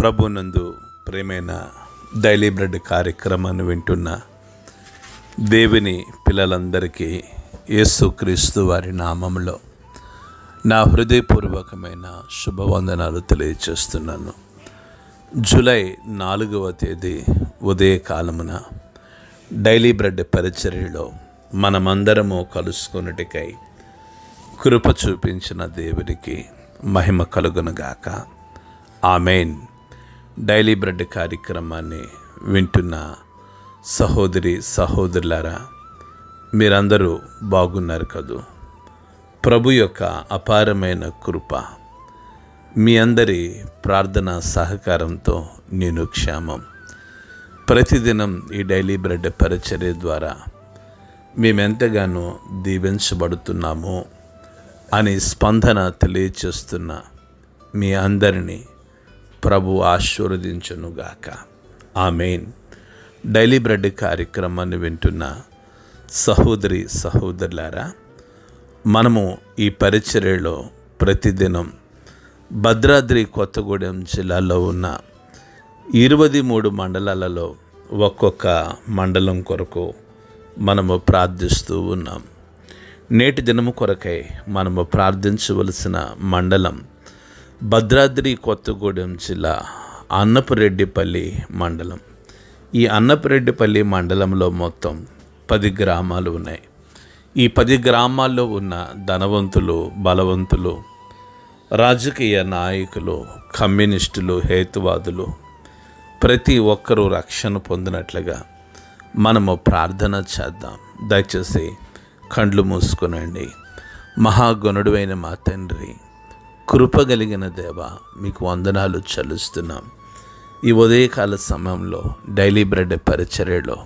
ప్రభునందు ప్రేమైన daily bread కార్యక్రమాన్ని వింటున్న దేవుని పిల్లలందరికీ యేసుక్రీస్తు వారి నామములో నా హృదయపూర్వకమైన శుభవందనాలు తెలియజేస్తున్నాను. జూలై 4వ తేదీ ఉదయకాలమున డైలీ బ్రెడ్ పరిచర్యలో మనమందరము కలుసుకొనుటకై కృప చూపించిన దేవునికి మహిమ కలుగునుగాక. ఆమెన్. డైలీ బ్రెడ్ కార్యక్రమాన్ని వింటున్న సహోదరి సహోదరులారా, మీరందరూ బాగున్నారు కదూ? ప్రభు యొక్క అపారమైన కృప మీ అందరి ప్రార్థన సహకారంతో నేను క్షేమం. ప్రతిదినం ఈ డైలీ బ్రెడ్ పరిచర్య ద్వారా మేమెంతగానో దీవించబడుతున్నామో అని స్పందన తెలియచేస్తున్న మీ అందరినీ ప్రభు ఆశీర్వదించునుగాక. ఆమెన్. డైలీ బ్రెడ్ కార్యక్రమాన్ని వింటున్న సహోదరి సహోదరులారా, మనము ఈ పరిచర్యలో ప్రతిదినం భద్రాద్రి కొత్తగూడెం జిల్లాలో ఉన్న 23 మండలాలలో ఒక్కొక్క మండలం కొరకు మనము ప్రార్థిస్తూ ఉన్నాం. నేటి దినము కొరకై మనము ప్రార్థించవలసిన మండలం భద్రాద్రి కొత్తగూడెం జిల్లా అన్నపురెడ్డిపల్లి మండలం. ఈ అన్నపురెడ్డిపల్లి మండలంలో మొత్తం 10 గ్రామాలు ఉన్నాయి. ఈ 10 గ్రామాల్లో ఉన్న ధనవంతులు, బలవంతులు, రాజకీయ నాయకులు, కమ్యూనిస్టులు, హేతువాదులు ప్రతి ఒక్కరూ రక్షణ పొందినట్లుగా మనము ప్రార్థన చేద్దాం. దయచేసి కండ్లు మూసుకునండి. మహాగణుడువైన మా తండ్రి, కృపగలిగిన దేవ, మీకు వందనాలు చెల్లిస్తున్నాం. ఈ ఉదయకాల సమయంలో డైలీ బ్రెడ్ పరిచర్యలో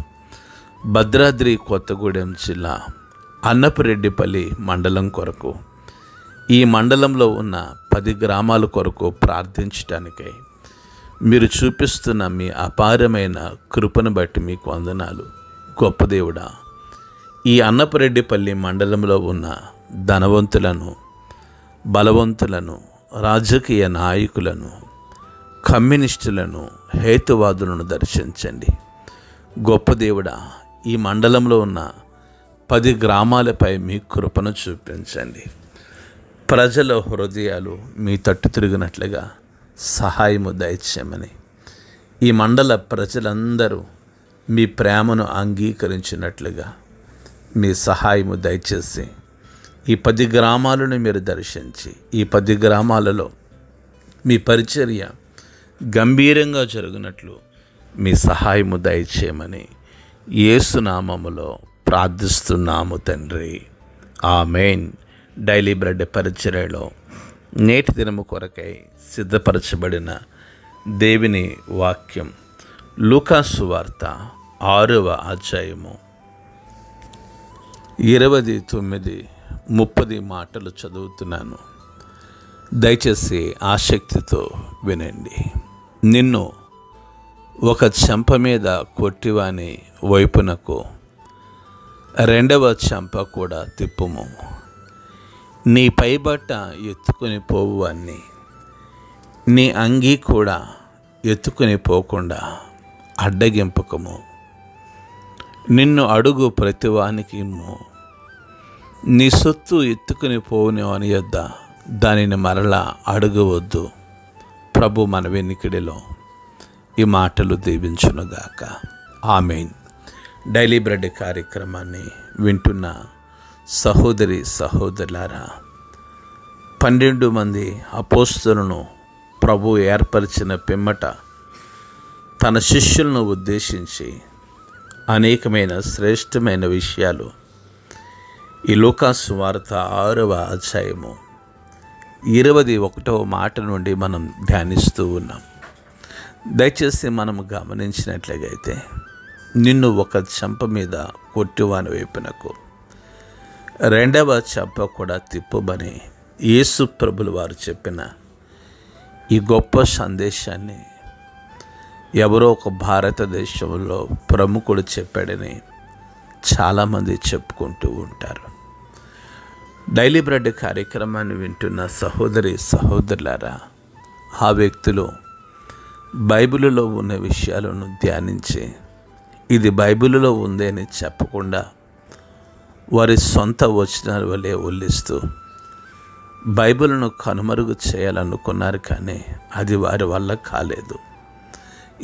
భద్రాద్రి కొత్తగూడెం జిల్లా అన్నపురెడ్డిపల్లి మండలం కొరకు, ఈ మండలంలో ఉన్న 10 గ్రామాల కొరకు ప్రార్థించటానికై మీరు చూపిస్తున్న మీ అపారమైన కృపను బట్టి మీకు వందనాలు. గొప్ప దేవుడా, ఈ అన్నపురెడ్డిపల్లి మండలంలో ఉన్న ధనవంతులను, బలవంతులను, రాజకీయ నాయకులను, కమ్యూనిస్టులను, హేతువాదులను దర్శించండి. గొప్ప దేవుడా, ఈ మండలంలో ఉన్న 10 గ్రామాలపై మీ కృపను చూపించండి. ప్రజల హృదయాలు మీ తట్టు తిరిగినట్లుగా సహాయము దయచేయమని, ఈ మండల ప్రజలందరూ మీ ప్రేమను అంగీకరించినట్లుగా మీ సహాయము దయచేసి ఈ 10 గ్రామాలను మీరు దర్శించి, ఈ 10 గ్రామాలలో మీ పరిచర్య గంభీరంగా జరుగునట్లు మీ సహాయము దయచేయమని యేసు నామములో ప్రార్థిస్తున్నాము తండ్రి. ఆమెన్. డైలీ బ్రెడ్ పరిచర్యలో నేటి దినము కొరకై సిద్ధపరచబడిన దేవుని వాక్యం లూకాసు వార్త 6వ అధ్యాయము 29-30 మాటలు చదువుతున్నాను. దయచేసి ఆసక్తితో వినండి. నిన్ను ఒక చెంప మీద కొట్టివాని వైపునకు 2వ చెంప కూడా తిప్పుము. నీ పైబట్ట ఎత్తుకుని పోవువాన్ని నీ అంగీ కూడా ఎత్తుకుని పోకుండా అడ్డగింపకము. నిన్ను అడుగు ప్రతివానికి ఇమ్ము. నీ సొత్తు ఎత్తుకుని పోవుని అని యొద్ద దానిని మరలా అడగవద్దు. ప్రభు మన వెనుకడిలో ఈ మాటలు దీవించునుగాక. ఆమెన్. డైలీ బ్రెడ్ కార్యక్రమాన్ని వింటున్న సహోదరి సహోదరులారా, 12 మంది అపోస్తలులను ప్రభు ఏర్పరిచిన పిమ్మట తన శిష్యులను ఉద్దేశించి అనేకమైన శ్రేష్టమైన విషయాలు ఈ లూకాసు వార్త 6వ అధ్యాయము 21వ మాట నుండి మనం ధ్యానిస్తూ ఉన్నాం. దయచేసి మనం గమనించినట్లయితే, నిన్ను ఒక చెంప మీద కొట్టివాని వైపునకు 2వ చెంప కూడా తిప్పుమని యేసు ప్రభులు వారు చెప్పిన ఈ గొప్ప సందేశాన్ని ఎవరో ఒక భారతదేశంలో ప్రముఖుడు చెప్పాడని చాలామంది చెప్పుకుంటూ ఉంటారు. డైలీ బ్రెడ్ కార్యక్రమాన్ని వింటున్న సహోదరి సహోదరులారా, ఆ వ్యక్తులు బైబిలులో ఉన్న విషయాలను ధ్యానించి ఇది బైబిలులో ఉంది అని చెప్పకుండా వారి సొంత వచనాల వలె ఉల్లిస్తూ బైబిల్ను కనుమరుగు చేయాలనుకున్నారు, కానీ అది వారి వల్ల కాలేదు.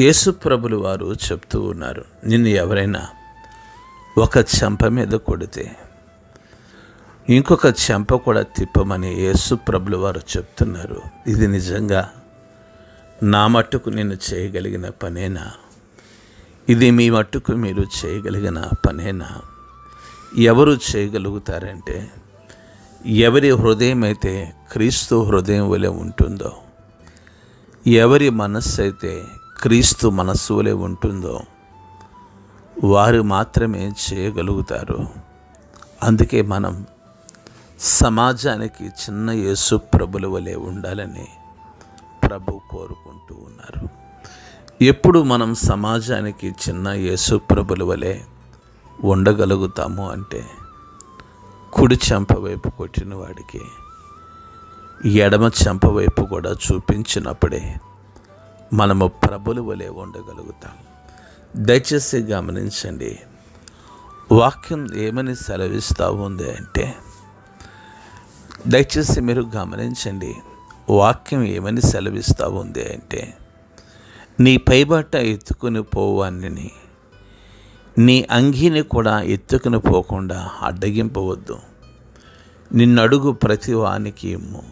యేసు ప్రభులు వారు చెప్తూ ఉన్నారు, నిన్ను ఎవరైనా ఒక చెంప మీద కొడితే ఇంకొక చెంప కూడా తిప్పమని యేసు ప్రభులు వారు చెప్తున్నారు. ఇది నిజంగా నా మట్టుకు నేను చేయగలిగిన పనేనా? ఇది మీ మట్టుకు మీరు చేయగలిగిన పనేనా? ఎవరు చేయగలుగుతారంటే ఎవరి హృదయం అయితే క్రీస్తు హృదయం వలె ఉంటుందో, ఎవరి మనస్సు అయితే క్రీస్తు మనస్సు వలె ఉంటుందో వారు మాత్రమే చేయగలుగుతారు. అందుకే మనం సమాజానికి చిన్న యేసు ప్రభుల వలె ఉండాలని ప్రభు కోరుకుంటూ ఉన్నారు. ఎప్పుడు మనం సమాజానికి చిన్న యేసు ప్రభుల వలె ఉండగలుగుతాము అంటే కుడి చెంప వైపు కొట్టిన వాడికి ఎడమ చెంప వైపు కూడా చూపించినప్పుడే మనము ప్రభుల వలె ఉండగలుగుతాం. దయచేసి గమనించండి, వాక్యం ఏమని సెలవిస్తూ ఉంది అంటే, దయచేసి మీరు గమనించండి, వాక్యం ఏమని సెలవిస్తూ ఉంది అంటే, నీ పైబట్ట ఎత్తుకుని పోవాన్ని నీ అంగీని కూడా ఎత్తుకుని పోకుండా అడ్డగింపవద్దు. నిన్నడుగు ప్రతి వానికి ఇమ్ము.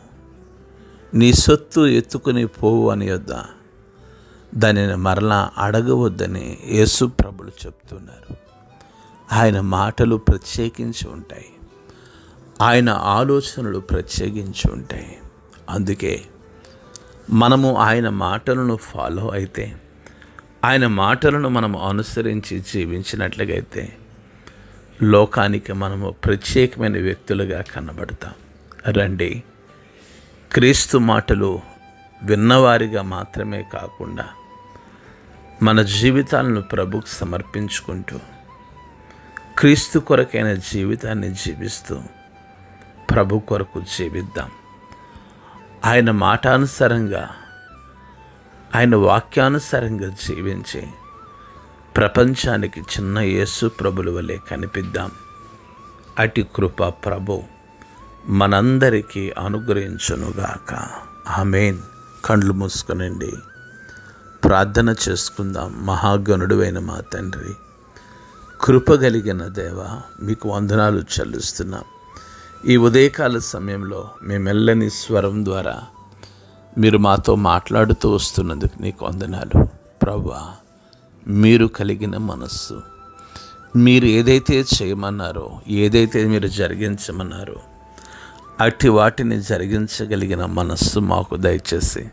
నీ సొత్తు ఎత్తుకుని పోవు అని యొద్ద దానిని మరలా అడగవద్దని యేసు ప్రభులు చెప్తున్నారు. ఆయన మాటలు ప్రత్యేకించి ఉంటాయి, ఆయన ఆలోచనలు ప్రత్యేకించి ఉంటాయి. అందుకే మనము ఆయన మాటలను ఫాలో అయితే, ఆయన మాటలను మనం అనుసరించి జీవించినట్లయితే లోకానికి మనము ప్రత్యేకమైన వ్యక్తులుగా కనబడతాం. రండి, క్రీస్తు మాటలు విన్నవారిగా మాత్రమే కాకుండా మన జీవితాలను ప్రభుకు సమర్పించుకుంటూ క్రీస్తు కొరకైన జీవితాన్ని జీవిస్తూ ప్రభు కొరకు జీవిద్దాం. ఆయన మాటానుసారంగా, ఆయన వాక్యానుసారంగా జీవించి ప్రపంచానికి చిన్న యేసు ప్రభుల వలె కనిపిద్దాం. అటి కృప ప్రభు మనందరికీ అనుగ్రహించునుగాక. ఆమేన్. కళ్ళు మూసుకొనండి, ప్రార్థన చేసుకుందాం. మహాగణుడువైన మా తండ్రి, కృపగలిగిన దేవ, మీకు వందనాలు చెల్లిస్తున్నాం. ఈ ఉదయకాల సమయంలో మీ మెల్లని స్వరం ద్వారా మీరు మాతో మాట్లాడుతూ వస్తున్నందుకు నీకు వందనాలు. ప్రభువా, మీరు కలిగిన మనస్సు, మీరు ఏదైతే చేయమన్నారో, ఏదైతే మీరు జరిగించమన్నారో అట్టి వాటిని జరిగించగలిగిన మనస్సు మాకు దయచేసి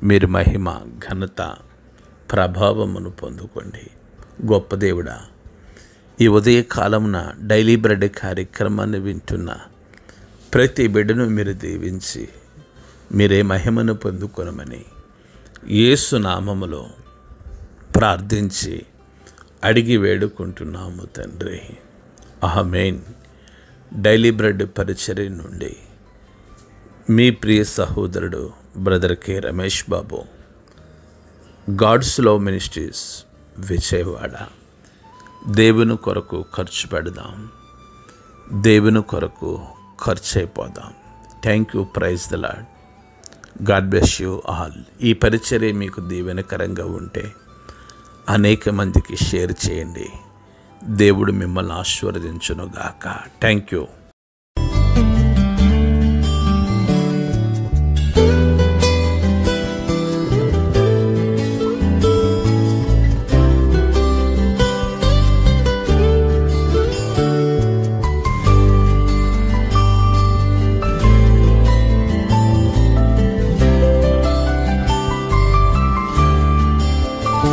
మీరు మహిమ, ఘనత, ప్రభావమును పొందుకోండి. గొప్ప దేవుడా, ఈ ఉదయకాలమున డైలీ బ్రెడ్ కార్యక్రమాన్ని వింటున్న ప్రతి బిడ్డను మీరు దీవించి మీరే మహిమను పొందుకొనమని యేసు నామములో ప్రార్థించి అడిగి వేడుకుంటున్నాము తండ్రి. ఆమేన్. డైలీ బ్రెడ్ పరిచర్య నుండి మీ ప్రియ సహోదరుడు brother K Ramesh Babu, God's love ministries, Vijayawada. దేవుని కొరకు ఖర్చు పెడదాం, దేవుని కొరకు ఖర్చు అయిపోదాం. Thank you. Praise the lord. God bless you all. ఈ పరిచర్య మీకు దీవెనకరంగా ఉంటే అనేక మందికి షేర్ చేయండి. దేవుడు మిమ్మల్ని ఆశీర్వదించునుగాక. Thank you.